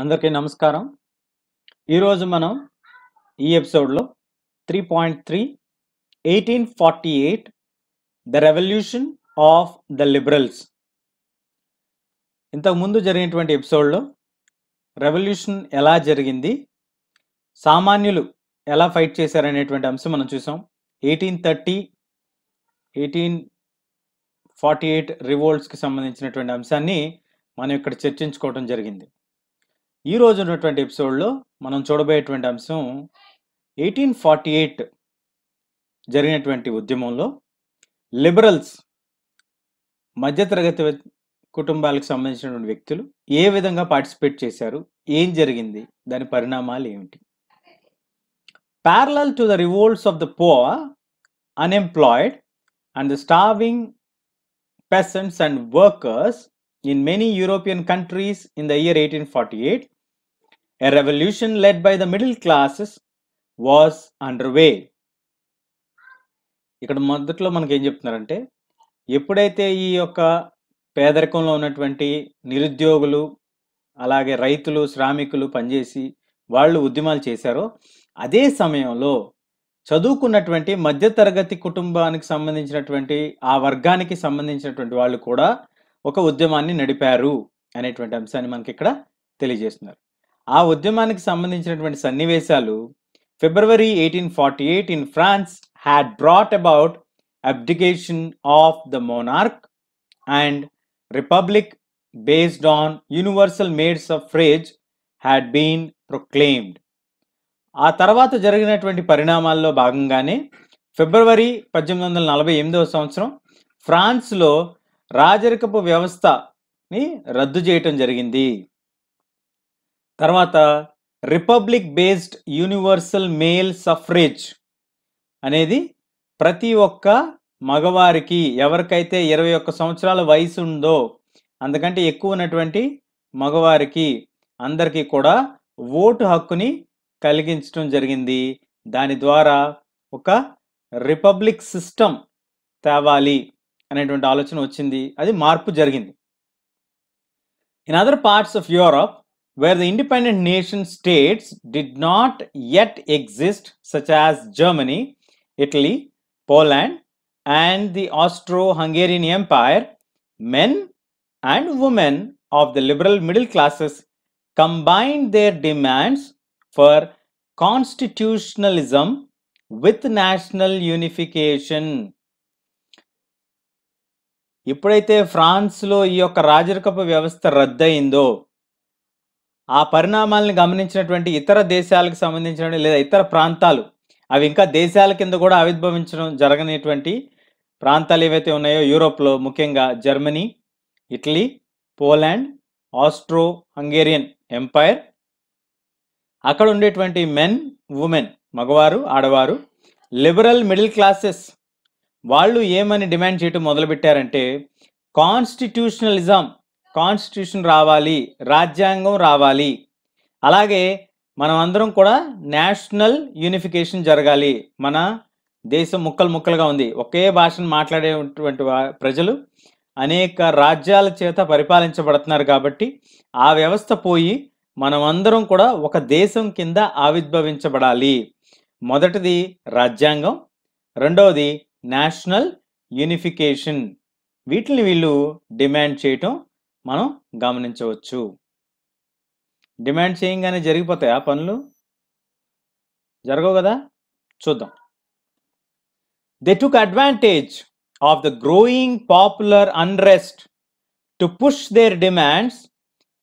అందరికీ నమస్కారం. ఈరోజు మనం ఈ ఎపిసోడ్లో 3.3 1848 the revolution of the liberals. ఇంతకుముందు జరిగినటువంటి ఎపిసోడ్లో రెవల్యూషన్ ఎలా జరిగింది, సామాన్యులు ఎలా ఫైట్ చేశారనేటువంటి అంశం మనం చూసాం. 1830 1848 రివోల్ట్స్కి సంబంధించినటువంటి అంశాన్ని మనం ఇక్కడ చర్చించుకోవడం జరిగింది. ఈ రోజు ఉన్నటువంటి ఎపిసోడ్లో మనం చూడబోయేటువంటి అంశం 1848 జరిగినటువంటి ఉద్యమంలో లిబరల్స్, మధ్యతరగతి కుటుంబాలకు సంబంధించినటువంటి వ్యక్తులు ఏ విధంగా పార్టిసిపేట్ చేశారు, ఏం జరిగింది, దాని పరిణామాలు ఏమిటి. Parallel to the revolts of the pour, unemployed and the starving peasants and workers in many European countries in the year 1848, a revolution led by the middle classes was underway. ఇక్కడ మొదట్లో మనకి ఏం చెప్తున్నారంటే, ఎప్పుడైతే ఈ యొక్క పేదరికంలో ఉన్నటువంటి నిరుద్యోగులు, అలాగే రైతులు, శ్రామికులు పనిచేసి వాళ్ళు ఉద్యమాలు చేశారో, అదే సమయంలో చదువుకున్నటువంటి మధ్యతరగతి కుటుంబానికి సంబంధించినటువంటి ఆ వర్గానికి సంబంధించినటువంటి వాళ్ళు కూడా ఒక ఉద్యమాన్ని నడిపారు అనేటువంటి అంశాన్ని మనకి ఇక్కడ తెలియజేస్తున్నారు. ఆ ఉద్యమానికి సంబంధించినటువంటి సన్నివేశాలు February 1848 in France had brought about abdication of the monarch and republic based on universal male suffrage had been proclaimed. ఆ తర్వాత జరిగినటువంటి పరిణామాల్లో భాగంగానే ఫిబ్రవరి 1848 సంవత్సరం ఫ్రాన్స్లో రాజరికపు వ్యవస్థని రద్దు చేయటం జరిగింది. తర్వాత republic based universal male suffrage అనేది ప్రతి ఒక్క మగవారికి, ఎవరికైతే 21 సంవత్సరాల వయసు ఉందో అందుకంటే ఎక్కువ ఉన్నటువంటి మగవారికి అందరికీ కూడా ఓటు హక్కుని కలిగించడం జరిగింది. దాని ద్వారా ఒక రిపబ్లిక్ సిస్టమ్ తేవాలి అనేటువంటి ఆలోచన వచ్చింది. అది మార్పు జరిగింది. In other parts of Europe wear the independent nation states did not yet exist, such as Germany, Italy, Poland and the Austro-Hungarian Empire, men and women of the liberal middle classes combined their demands for constitutionalism with national unification. ఎప్పుడైతే ఫ్రాన్స్లో ఈ యొక్క రాజరికపు వ్యవస్థ రద్దయిందో, ఆ పరిణామాలను గమనించినటువంటి ఇతర దేశాలకు సంబంధించిన లేదా ఇతర ప్రాంతాలు, అవి ఇంకా దేశాల కింద కూడా ఆవిర్భవించడం జరగనటువంటి ప్రాంతాలు ఏవైతే ఉన్నాయో యూరోప్లో, ముఖ్యంగా Germany, Italy, Poland, Austro Hungarian empire, అక్కడ ఉండేటువంటి మెన్, ఉమెన్, మగవారు, ఆడవారు, లిబరల్ మిడిల్ క్లాసెస్ వాళ్ళు ఏమని డిమాండ్ చేయటం మొదలుపెట్టారంటే, కాన్స్టిట్యూషన్ రావాలి, రాజ్యాంగం రావాలి, అలాగే మనం అందరం కూడా నేషనల్ యూనిఫికేషన్ జరగాలి. మన దేశం ముక్కలు ముక్కలుగా ఉంది, ఒకే భాషను మాట్లాడేటువంటి ప్రజలు అనేక రాజ్యాల చేత పరిపాలించబడుతున్నారు. కాబట్టి ఆ వ్యవస్థ పోయి మనం అందరం కూడా ఒక దేశం కింద ఆవిర్భవించబడాలి. మొదటిది రాజ్యాంగం, రెండవది నేషనల్ యూనిఫికేషన్. వీటిని వీళ్ళు డిమాండ్ చేయటం మనం గమనించవచ్చు. డిమాండ్ చేయగానే జరిగిపోతాయి ఆ పనులు? జరగవు కదా, చూద్దాం. They took advantage of the growing popular unrest to push their demands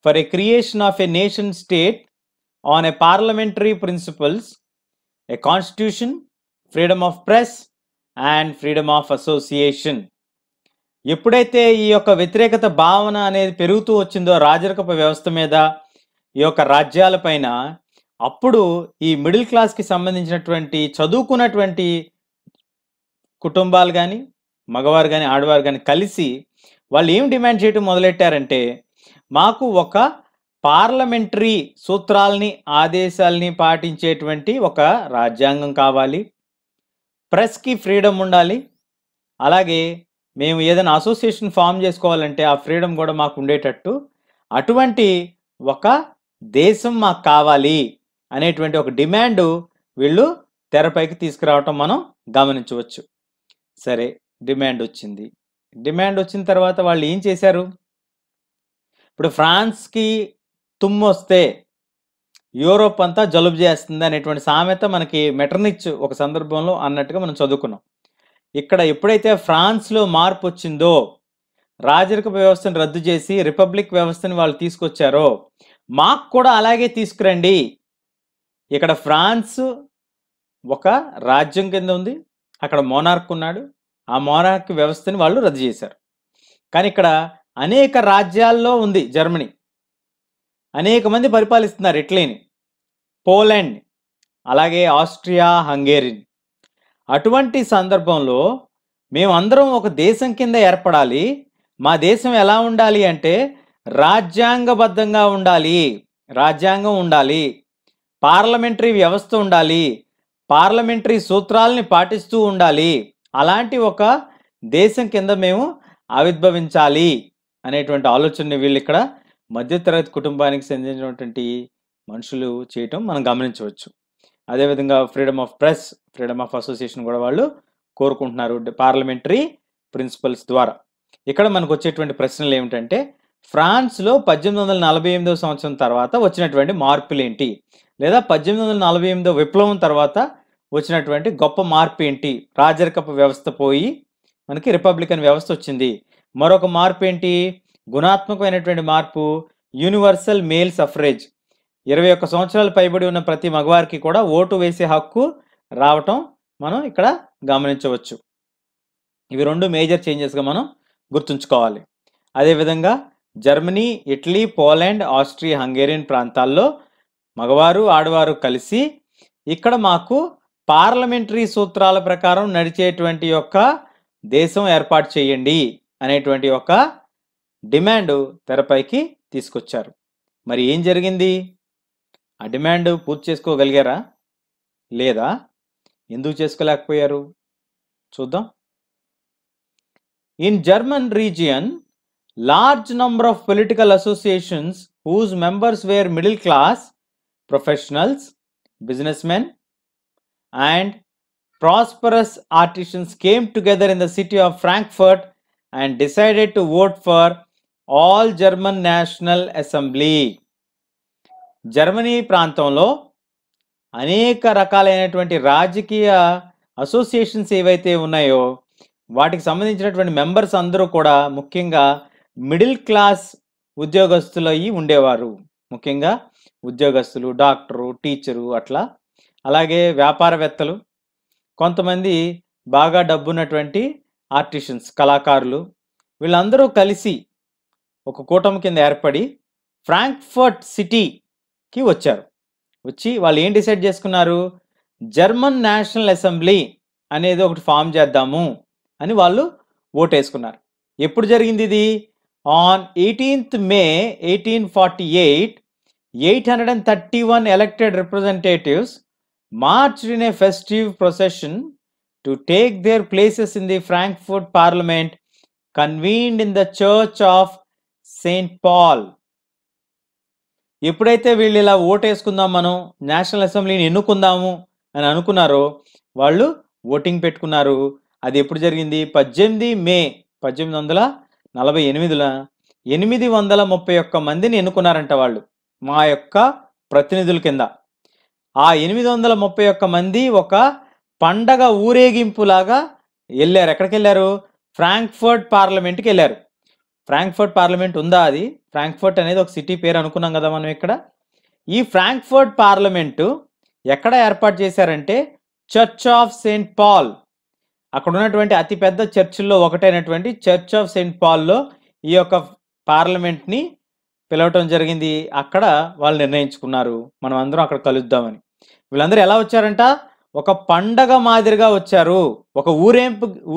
for a creation of a nation state on a parliamentary principles, a constitution, freedom of press and freedom of association. ఎప్పుడైతే ఈ యొక్క వ్యతిరేకత భావన అనేది పెరుగుతూ వచ్చిందో రాజరికపు వ్యవస్థ మీద, ఈ యొక్క రాజ్యాల పైన, అప్పుడు ఈ మిడిల్ క్లాస్కి సంబంధించినటువంటి చదువుకున్నటువంటి కుటుంబాలు కానీ, మగవారు కానీ, ఆడవారు కానీ కలిసి వాళ్ళు ఏం డిమాండ్ చేయడం మొదలెట్టారంటే, మాకు ఒక పార్లమెంటరీ సూత్రాలని, ఆదేశాలని పాటించేటువంటి ఒక రాజ్యాంగం కావాలి, ప్రెస్కి ఫ్రీడమ్ ఉండాలి, అలాగే మేము ఏదైనా అసోసియేషన్ ఫామ్ చేసుకోవాలంటే ఆ ఫ్రీడమ్ కూడా మాకు ఉండేటట్టు అటువంటి ఒక దేశం మాకు కావాలి అనేటువంటి ఒక డిమాండ్ వీళ్ళు తెరపైకి తీసుకురావటం మనం గమనించవచ్చు. సరే, డిమాండ్ వచ్చింది. డిమాండ్ వచ్చిన తర్వాత వాళ్ళు ఏం చేశారు? ఇప్పుడు ఫ్రాన్స్కి తుమ్మొస్తే యూరోప్ అంతా జలుబు చేస్తుంది అనేటువంటి సామెత మనకి మెటర్నిచ్ ఒక సందర్భంలో అన్నట్టుగా మనం చదువుకున్నాం. ఇక్కడ ఎప్పుడైతే ఫ్రాన్స్లో మార్పు వచ్చిందో, రాజరిక వ్యవస్థను రద్దు చేసి రిపబ్లిక్ వ్యవస్థని వాళ్ళు తీసుకొచ్చారో, మాకు కూడా అలాగే తీసుకురండి. ఇక్కడ ఫ్రాన్స్ ఒక రాజ్యం కింద ఉంది, అక్కడ మోనార్క్ ఉన్నాడు. ఆ మోనార్క్ వ్యవస్థని వాళ్ళు రద్దు చేశారు. కానీ ఇక్కడ అనేక రాజ్యాల్లో ఉంది జర్మనీ, అనేక మంది పరిపాలిస్తున్నారు. ఇటలీని, పోలాండ్, అలాగే ఆస్ట్రియా, హంగేరీని. అటువంటి సందర్భంలో మేమందరం ఒక దేశం కింద ఏర్పడాలి. మా దేశం ఎలా ఉండాలి అంటే రాజ్యాంగబద్ధంగా ఉండాలి, రాజ్యాంగం ఉండాలి, పార్లమెంటరీ వ్యవస్థ ఉండాలి, పార్లమెంటరీ సూత్రాలని పాటిస్తూ ఉండాలి. అలాంటి ఒక దేశం కింద మేము ఆవిర్భవించాలి అనేటువంటి ఆలోచనని వీళ్ళు ఇక్కడ మధ్యతరగతి కుటుంబానికి చెందినటువంటి మనుషులు చేయటం మనం గమనించవచ్చు. అదేవిధంగా freedom of press, freedom of association కూడా వాళ్ళు కోరుకుంటున్నారు పార్లమెంటరీ ప్రిన్సిపల్స్ ద్వారా. ఇక్కడ మనకు వచ్చేటువంటి ప్రశ్నలు ఏమిటంటే, ఫ్రాన్స్లో 1848 సంవత్సరం తర్వాత వచ్చినటువంటి మార్పులు ఏంటి, లేదా 1848 విప్లవం తర్వాత వచ్చినటువంటి గొప్ప మార్పు ఏంటి? రాజరికపు వ్యవస్థ పోయి మనకి రిపబ్లికన్ వ్యవస్థ వచ్చింది. మరొక మార్పు ఏంటి? గుణాత్మకమైనటువంటి మార్పు, యూనివర్సల్ మేల్ సఫ్రేజ్. 21 సంవత్సరాలు పైబడి ఉన్న ప్రతి మగవారికి కూడా ఓటు వేసే హక్కు రావటం మనం ఇక్కడ గమనించవచ్చు. ఇవి రెండు మేజర్ చేంజెస్గా మనం గుర్తుంచుకోవాలి. అదేవిధంగా Germany, Italy, Poland, Austria, Hungarian ప్రాంతాల్లో మగవారు ఆడవారు కలిసి ఇక్కడ మాకు పార్లమెంటరీ సూత్రాల ప్రకారం నడిచేటువంటి యొక్క దేశం ఏర్పాటు చేయండి అనేటువంటి ఒక డిమాండ్ తెరపైకి తీసుకొచ్చారు. మరి ఏం జరిగింది? ఆ డిమాండ్ పూర్తి చేసుకోగలిగారా లేదా? ఎందుకు చేసుకోలేకపోయారు చూద్దాం. In German region, large number of political associations whose members were middle class, professionals, businessmen, and prosperous artisans came together in the city of Frankfurt and decided to vote for all German National Assembly. Germany ప్రాంతంలో అనేక రకాలైనటువంటి రాజకీయ associations ఏవైతే ఉన్నాయో వాటికి సంబంధించినటువంటి members అందరూ కూడా ముఖ్యంగా మిడిల్ క్లాస్ ఉద్యోగస్తులు అయ్యి ఉండేవారు. ముఖ్యంగా ఉద్యోగస్తులు, డాక్టరు, టీచరు, అట్లా. అలాగే వ్యాపారవేత్తలు, కొంతమంది బాగా డబ్బున్నటువంటి ఆర్టిషన్స్, కళాకారులు, వీళ్ళందరూ కలిసి ఒక కూటమి కింద ఏర్పడి ఫ్రాంక్ఫర్ట్ సిటీకి వచ్చారు. వచ్చి వాళ్ళు ఏం డిసైడ్ చేసుకున్నారు? జర్మన్ నేషనల్ అసెంబ్లీ అనేది ఒకటి ఫామ్ చేద్దాము అని వాళ్ళు ఓటేసుకున్నారు. ఎప్పుడు జరిగింది ఇది? On 18th May 1848, 831 elected representatives marched in a festive procession to take their places in the Frankfurt Parliament, convened in the Church of St. Paul. ఎప్పుడైతే వీళ్ళు ఇలా ఓటేసుకుందాం, మనం నేషనల్ అసెంబ్లీని ఎన్నుకుందాము అని అనుకున్నారో వాళ్ళు ఓటింగ్ పెట్టుకున్నారు. అది ఎప్పుడు జరిగింది? 18 మే 1848లో 831 మందిని ఎన్నుకున్నారంట వాళ్ళు మా యొక్క ప్రతినిధుల కింద. ఆ 831 మంది ఒక పండగ ఊరేగింపులాగా వెళ్ళారు. ఎక్కడికి వెళ్ళారు? ఫ్రాంక్ఫర్ట్ పార్లమెంట్కి వెళ్ళారు. ఫ్రాంక్ఫర్ట్ పార్లమెంట్ ఉందా? అది ఫ్రాంక్ఫర్ట్ అనేది ఒక సిటీ పేరు అనుకున్నాం కదా మనం ఇక్కడ. ఈ ఫ్రాంక్ఫర్ట్ పార్లమెంటు ఎక్కడ ఏర్పాటు చేశారంటే చర్చ్ ఆఫ్ సెయింట్ పాల్, అక్కడ ఉన్నటువంటి అతిపెద్ద చర్చిల్లో ఒకటైనటువంటి చర్చ్ ఆఫ్ సెయింట్ పాల్లో ఈ యొక్క పార్లమెంట్ని పిలవటం జరిగింది. అక్కడ వాళ్ళు నిర్ణయించుకున్నారు మనం అందరం అక్కడ కలుద్దామని. వీళ్ళందరూ ఎలా వచ్చారంట? ఒక పండగ మాదిరిగా వచ్చారు, ఒక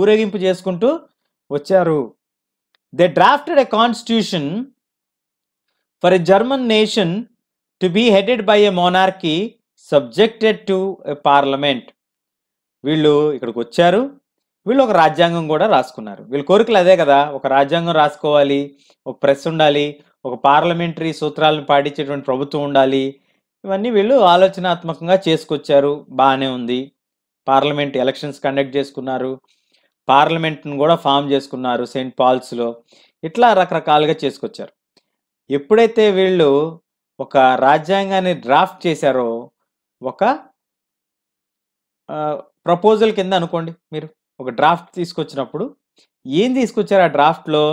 ఊరేగింపు చేసుకుంటూ వచ్చారు. They drafted a constitution for a German nation to be headed by a monarchy subjected to a parliament. వీళ్ళు ఇక్కడికి వచ్చారు, వీళ్ళు ఒక రాజ్యాంగం కూడా రాసుకున్నారు. వీళ్ళ కోరికలు అదే కదా, ఒక రాజ్యాంగం రాసుకోవాలి, ఒక ప్రెస్ ఉండాలి, ఒక పార్లమెంటరీ సూత్రాలను పాటించేటువంటి ప్రభుత్వం ఉండాలి. ఇవన్నీ వీళ్ళు ఆలోచనాత్మకంగా చేసుకొచ్చారు. బానే ఉంది. పార్లమెంట్ ఎలక్షన్స్ కండక్ట్ చేసుకున్నారు. పార్లమెంట్‌ని కూడా ఫార్మ్ చేసుకున్నారు సెయింట్ పాల్స్‌లో. ఇట్లా రకరకాలుగా చేసుకొచ్చారు. ఎప్పుడైతే వీళ్ళు ఒక రాజ్యాంగాన్ని డ్రాఫ్ట్ చేశారో, ఒక ప్రపోజల్ కింద అనుకోండి మీరు. ఒక డ్రాఫ్ట్ తీసుకొచ్చినప్పుడు ఏం తీసుకొచ్చారు ఆ డ్రాఫ్ట్‌లో?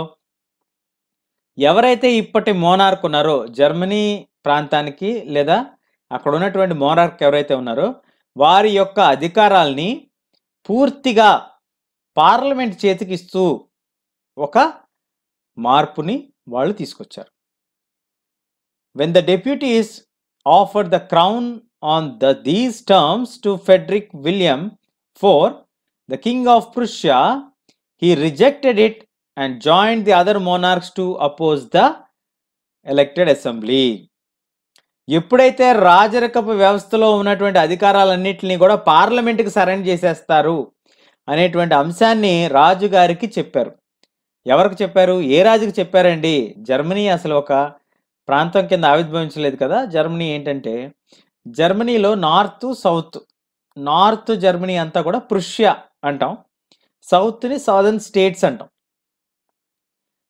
ఎవరైతే ఇప్పటి మోనార్క్ ఉన్నారో జర్మనీ ప్రాంతానికి లేదా అక్కడ ఉన్నటువంటి మోనార్క్ ఎవరైతే ఉన్నారో వారి యొక్క అధికారాల్ని పూర్తిగా పార్లమెంట్ చేతికి ఇస్తూ ఒక మార్పుని వాళ్ళు తీసుకొచ్చారు. When the deputies offered the crown on these terms to Frederick William IV, the King of Prussia, he rejected it and joined the other monarchs to oppose the elected assembly. ఎప్పుడైతే రాజరికపు వ్యవస్థలో ఉన్నటువంటి అధికారాలన్నింటినీ కూడా పార్లమెంట్కి సరెండర్ చేసేస్తారు అనేటువంటి అంశాన్ని రాజుగారికి చెప్పారు. ఎవరికి చెప్పారు? ఏ రాజుకి చెప్పారండి? జర్మనీ అసలు ఒక ప్రాంతం కింద ఆవిర్భవించలేదు కదా. జర్మనీ ఏంటంటే జర్మనీలో నార్త్ జర్మనీ అంతా కూడా ప్రుషియా అంటాం, సౌత్ని సదర్న్ స్టేట్స్ అంటాం.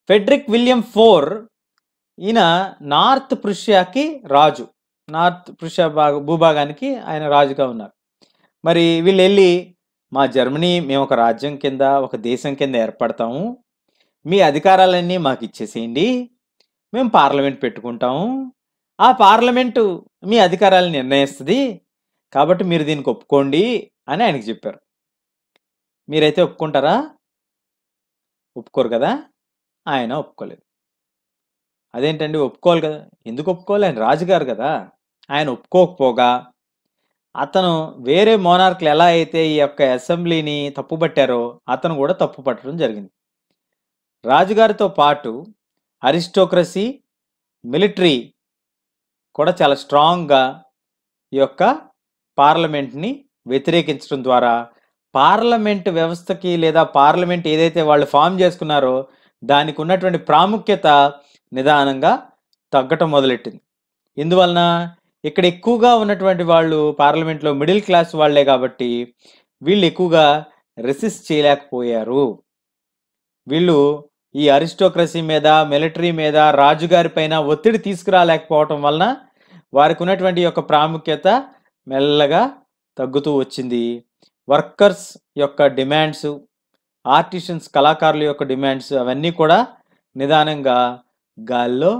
ఫెడ్రిక్ విలియం IV ఈయన నార్త్ ప్రుషియాకి రాజు. నార్త్ ప్రుషియా భూభాగానికి ఆయన రాజుగా ఉన్నారు. మరి వీళ్ళు వెళ్ళి మా జర్మనీ మేము ఒక రాజ్యం కింద ఒక దేశం కింద ఏర్పడతాము, మీ అధికారాలన్నీ మాకు ఇచ్చేసేయండి, మేము పార్లమెంట్ పెట్టుకుంటాము, ఆ పార్లమెంటు మీ అధికారాలను నిర్ణయిస్తుంది, కాబట్టి మీరు దీనికి ఒప్పుకోండి అని ఆయనకి చెప్పారు. మీరైతే ఒప్పుకుంటారా? ఒప్పుకోరు కదా. ఆయన ఒప్పుకోలేదు. అదేంటండి ఒప్పుకోవాలి కదా. ఎందుకు ఒప్పుకోవాలి? ఆయన రాజుగారు కదా. ఆయన ఒప్పుకోకపోగా అతను వేరే మోనార్క్లు ఎలా అయితే ఈ యొక్క అసెంబ్లీని తప్పుపట్టారో అతను కూడా తప్పు పట్టడం జరిగింది. రాజుగారితో పాటు అరిస్టోక్రసీ, మిలిటరీ కూడా చాలా స్ట్రాంగ్గా ఈ యొక్క పార్లమెంట్ని వ్యతిరేకించడం ద్వారా పార్లమెంట్ వ్యవస్థకి లేదా పార్లమెంట్ ఏదైతే వాళ్ళు ఫామ్ చేసుకున్నారో దానికి ఉన్నటువంటి ప్రాముఖ్యత నిదానంగా తగ్గటం మొదలెట్టింది. ఇందువలన ఇక్కడ ఎక్కువగా ఉన్నటువంటి వాళ్ళు పార్లమెంట్లో మిడిల్ క్లాస్ వాళ్లే కాబట్టి వీళ్ళు ఎక్కువగా రెసిస్ట్ చేయలేకపోయారు. వీళ్ళు ఈ అరిస్టోక్రసీ మీద, మిలిటరీ మీద, రాజుగారి పైన ఒత్తిడి తీసుకురాలేకపోవటం వలన వారికి ఉన్నటువంటి యొక్క ప్రాముఖ్యత మెల్లగా తగ్గుతూ వచ్చింది. వర్కర్స్ యొక్క డిమాండ్స్, ఆర్టిషన్స్ కళాకారుల యొక్క డిమాండ్స్ అవన్నీ కూడా నిదానంగా గాల్లో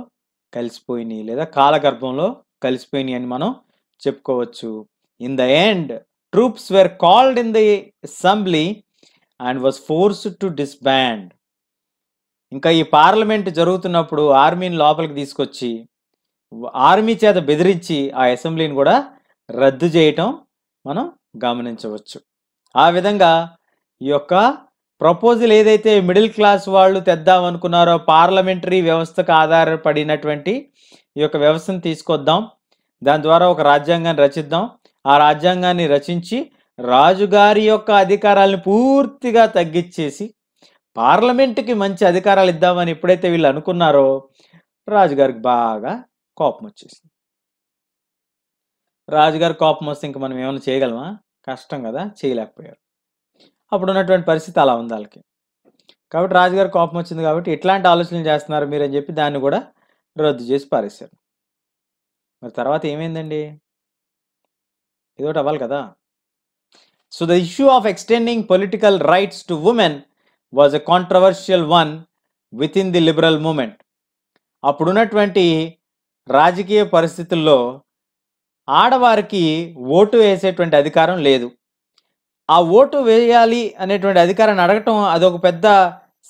కలిసిపోయినాయి లేదా కాలగర్భంలో కలిసిపోయినాయి అని మనం చెప్పుకోవచ్చు. In the end troops were called in the assembly and was forced to disband. ఇంకా ఈ పార్లమెంట్ జరుగుతున్నప్పుడు ఆర్మీని లోపలికి తీసుకొచ్చి ఆర్మీ చేత బెదిరించి ఆ అసెంబ్లీని కూడా రద్దు చేయటం మనం గమనించవచ్చు. ఆ విధంగా ఈ యొక్క ప్రపోజల్ ఏదైతే మిడిల్ క్లాస్ వాళ్ళు తెద్దామనుకున్నారో పార్లమెంటరీ వ్యవస్థకు ఆధారపడినటువంటి ఈ యొక్క వ్యవస్థను తీసుకొద్దాం, దాని ద్వారా ఒక రాజ్యాంగాన్ని రచిద్దాం, ఆ రాజ్యాంగాన్ని రచించి రాజుగారి యొక్క అధికారాలను పూర్తిగా తగ్గించేసి పార్లమెంట్కి మంచి అధికారాలు ఇద్దామని ఎప్పుడైతే వీళ్ళు అనుకున్నారో రాజుగారికి బాగా కోపం వచ్చేసింది. రాజుగారి కోపం వస్తే ఇంక మనం ఏమైనా చేయగలమా? కష్టం కదా, చేయలేకపోయారు. అప్పుడు ఉన్నటువంటి పరిస్థితి అలా ఉంది వాళ్ళకి. కాబట్టి రాజుగారి కోపం వచ్చింది కాబట్టి ఎట్లాంటి ఆలోచనలు చేస్తున్నారు మీరు అని చెప్పి దాన్ని కూడా రద్దు చేసి పారేశారు. మరి తర్వాత ఏమైందండి? ఇదొకటి అవ్వాలి కదా. So the issue of extending political rights to women was a controversial one within the liberal movement. అప్పుడున్నటువంటి రాజకీయ పరిస్థితుల్లో ఆడవారికి ఓటు వేసేటువంటి అధికారం లేదు. ఆ ఓటు వేయాలి అనేటువంటి అధికారాన్ని అడగటం అదొక పెద్ద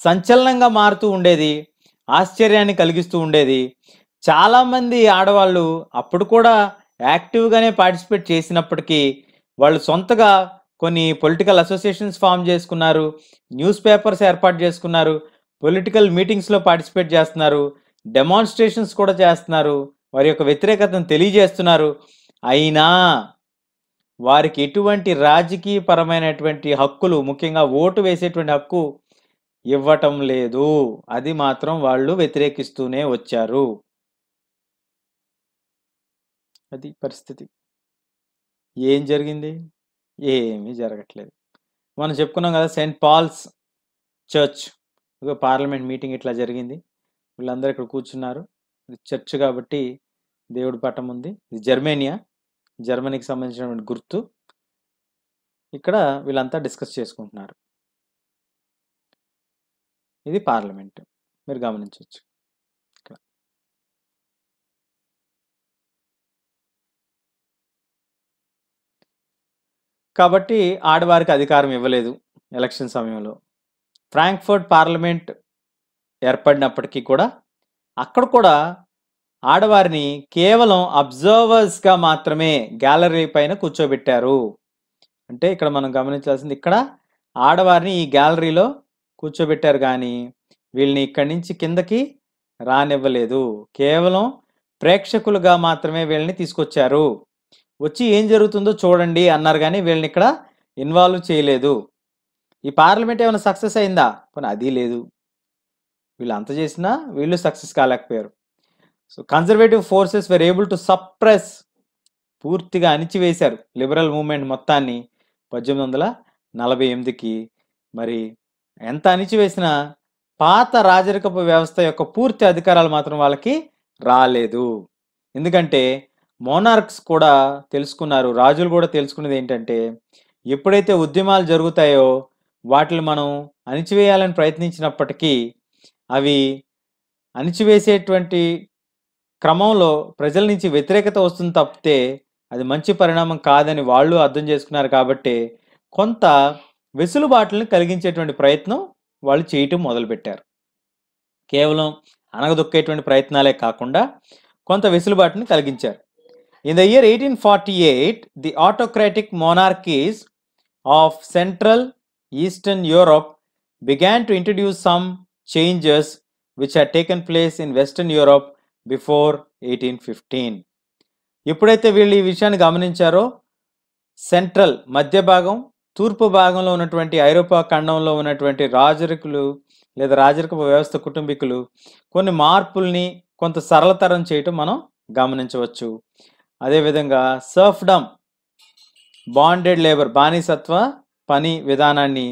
సంచలనంగా మారుతూ ఉండేది, ఆశ్చర్యాన్ని కలిగిస్తూ ఉండేది. చాలామంది ఆడవాళ్ళు అప్పుడు కూడా యాక్టివ్గానే పార్టిసిపేట్ చేసినప్పటికీ వాళ్ళు సొంతగా కొన్ని పొలిటికల్ అసోసియేషన్స్ ఫామ్ చేసుకున్నారు, న్యూస్ పేపర్స్ ఏర్పాటు చేసుకున్నారు, పొలిటికల్ మీటింగ్స్లో పార్టిసిపేట్ చేస్తున్నారు, డెమాన్స్ట్రేషన్స్ కూడా చేస్తున్నారు, వారి యొక్క వ్యతిరేకతను తెలియజేస్తున్నారు. అయినా వారికి ఎటువంటి రాజకీయపరమైనటువంటి హక్కులు, ముఖ్యంగా ఓటు వేసేటువంటి హక్కు ఇవ్వటం లేదు. అది మాత్రం వాళ్ళు వ్యతిరేకిస్తూనే వచ్చారు. అది పరిస్థితి. ఏం జరిగింది? ఏమీ జరగట్లేదు. మనం చెప్పుకున్నాం కదా, Saint Paul's Church parliament meeting ఇట్లా జరిగింది. వీళ్ళందరూ ఇక్కడ కూర్చున్నారు. ఇది చర్చ్ కాబట్టి దేవుడి పటం ఉంది. ఇది జర్మనీకి సంబంధించినటువంటి గుర్తు. ఇక్కడ వీళ్ళంతా డిస్కస్ చేసుకుంటున్నారు. ఇది పార్లమెంట్, మీరు గమనించవచ్చు. ఇక్కడ కాబట్టి ఆడవారికి అధికారం ఇవ్వలేదు ఎలక్షన్ సమయంలో. ఫ్రాంక్ఫర్ట్ పార్లమెంట్ ఏర్పడినప్పటికీ కూడా అక్కడ కూడా ఆడవారిని కేవలం అబ్జర్వర్స్గా మాత్రమే గ్యాలరీ పైన కూర్చోబెట్టారు. అంటే ఇక్కడ మనం గమనించాల్సింది, ఇక్కడ ఆడవారిని ఈ గ్యాలరీలో కూర్చోబెట్టారు కానీ వీళ్ళని ఇక్కడి నుంచి కిందకి రానివ్వలేదు. కేవలం ప్రేక్షకులుగా మాత్రమే వీళ్ళని తీసుకొచ్చారు. వచ్చి ఏం జరుగుతుందో చూడండి అన్నారు కానీ వీళ్ళని ఇక్కడ ఇన్వాల్వ్ చేయలేదు. ఈ పార్లమెంట్ ఏమైనా సక్సెస్ అయిందా? కానీ అది లేదు. వీళ్ళు అంత చేసినా వీళ్ళు సక్సెస్ కాలేకపోయారు. So conservative forces were able to suppress, పూర్తిగా అణిచివేశారు లిబరల్ మూవ్మెంట్ మొత్తాన్ని 1848కి. మరి ఎంత అణిచివేసినా పాత రాజరికపు వ్యవస్థ యొక్క పూర్తి అధికారాలు మాత్రం వాళ్ళకి రాలేదు. ఎందుకంటే మోనార్క్స్ కూడా తెలుసుకున్నారు, రాజులు కూడా తెలుసుకున్నది ఏంటంటే, ఎప్పుడైతే ఉద్యమాలు జరుగుతాయో వాటిని మనం అణిచివేయాలని ప్రయత్నించినప్పటికీ అవి అణిచివేసేటువంటి క్రమంలో ప్రజల నుంచి వ్యతిరేకత వస్తుంది తప్పితే అది మంచి పరిణామం కాదని వాళ్ళు అర్థం చేసుకున్నారు. కాబట్టి కొంత వెసులుబాటులను కలిగించేటువంటి ప్రయత్నం వాళ్ళు చేయటం మొదలుపెట్టారు. కేవలం అనగదొక్కేటువంటి ప్రయత్నాలే కాకుండా కొంత వెసులుబాటుని కలిగించారు. In the year 1848 the autocratic monarchies of central eastern Europe began to introduce some changes which had taken place in Western Europe before 1815. ఎప్పుడైతే వీళ్ళు ఈ విషయాన్ని గమనించారో, సెంట్రల్ మధ్య భాగం, తూర్పు భాగంలో ఉన్నటువంటి ఐరోపా ఖండంలో ఉన్నటువంటి రాజరికులు లేదా రాజరికపు వ్యవస్థ కుటుంబీకులు కొన్ని మార్పుల్ని కొంత సరళతరం చేయటం మనం గమనించవచ్చు. అదేవిధంగా సర్ఫ్డమ్, బాండెడ్ లేబర్, బానిసత్వ పని విధానాన్ని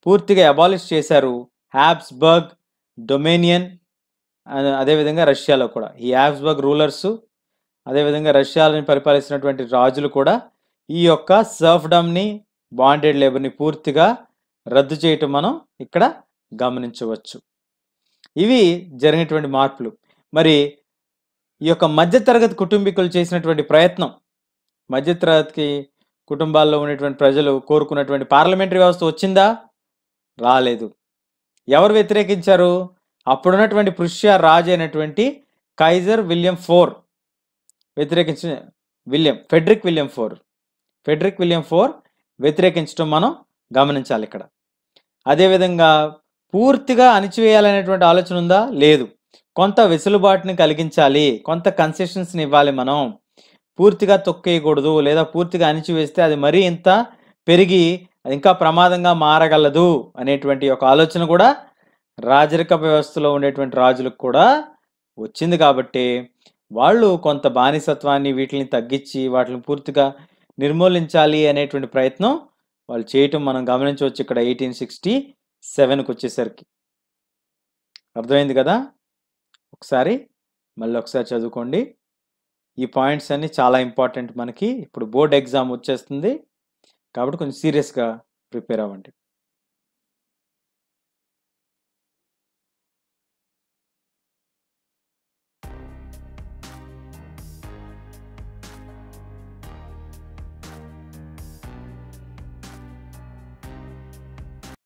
పూర్తిగా అబాలిష్ చేశారు. హ్యాబ్స్బర్గ్ డొమినియన్, అదేవిధంగా రష్యాలో కూడా ఈ హ్యాబ్స్బర్గ్ రూలర్సు, అదేవిధంగా రష్యాని పరిపాలిస్తున్నటువంటి రాజులు కూడా ఈ యొక్క సర్ఫ్డమ్ని, బాండెడ్ లేబర్ని పూర్తిగా రద్దు చేయటం మనం ఇక్కడ గమనించవచ్చు. ఇవి జరిగినటువంటి మార్పులు. మరి ఈ యొక్క మధ్యతరగతి కుటుంబీకులు చేసినటువంటి ప్రయత్నం, మధ్యతరగతి కుటుంబాల్లో ఉన్నటువంటి ప్రజలు కోరుకున్నటువంటి పార్లమెంటరీ వ్యవస్థ వచ్చిందా? రాలేదు. ఎవరు వ్యతిరేకించారు? అప్పుడున్నటువంటి ప్రూషియా రాజు అయినటువంటి కైజర్ విలియం IV వ్యతిరేకించిన ఫెడ్రిక్ విలియం IV వ్యతిరేకించడం మనం గమనించాలి ఇక్కడ. అదేవిధంగా పూర్తిగా అణిచివేయాలనేటువంటి ఆలోచన ఉందా? లేదు. కొంత వెసులుబాటుని కలిగించాలి, కొంత కన్సెషన్స్ని ఇవ్వాలి. మనం పూర్తిగా తొక్కేయకూడదు, లేదా పూర్తిగా అణిచివేస్తే అది మరీ ఇంత పెరిగి అది ఇంకా ప్రమాదంగా మారగలదు అనేటువంటి ఒక ఆలోచన కూడా రాజరిక వ్యవస్థలో ఉండేటువంటి రాజులకు కూడా వచ్చింది. కాబట్టి వాళ్ళు కొంత బానిసత్వాన్ని వీటిని తగ్గించి వాటిని పూర్తిగా నిర్మూలించాలి అనేటువంటి ప్రయత్నం వాళ్ళు చేయటం మనం గమనించవచ్చు ఇక్కడ 1867కి వచ్చేసరికి. అర్థమైంది కదా? మళ్ళీ ఒకసారి చదువుకోండి. ఈ పాయింట్స్ అన్ని చాలా ఇంపార్టెంట్ మనకి. ఇప్పుడు బోర్డ్ ఎగ్జామ్ వచ్చేస్తుంది కాబట్టి కొంచెం సీరియస్గా ప్రిపేర్ అవ్వండి.